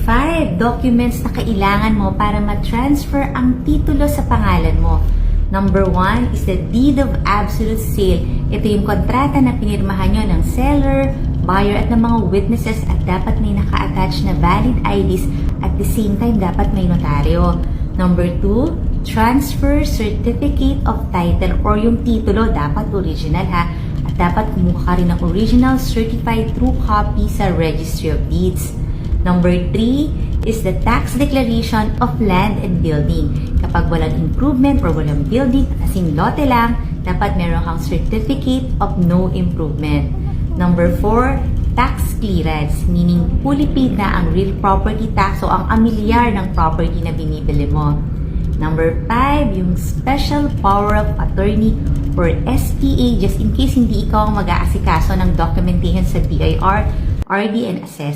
5 documents na kailangan mo para ma-transfer ang titulo sa pangalan mo. Number 1 is the deed of absolute sale. Ito yung kontrata na pinirmahan nyo ng seller, buyer at ng mga witnesses at dapat may naka-attach na valid IDs at the same time dapat may notaryo. Number 2, transfer certificate of title or yung titulo dapat original ha. At dapat kumuha ka rin ng original certified true copy sa Registry of Deeds. Number 3 is the tax declaration of land and building. Kapag walang improvement or walang building, kasing lote lang, dapat meron kang certificate of no improvement. Number 4, tax clearance, meaning fully paid na ang real property tax o ang amilyar ng property na binibili mo. Number 5, yung special power of attorney or SPA, just in case hindi ikaw ang mag-aasikaso ng documentation sa BIR, RD, and assessment.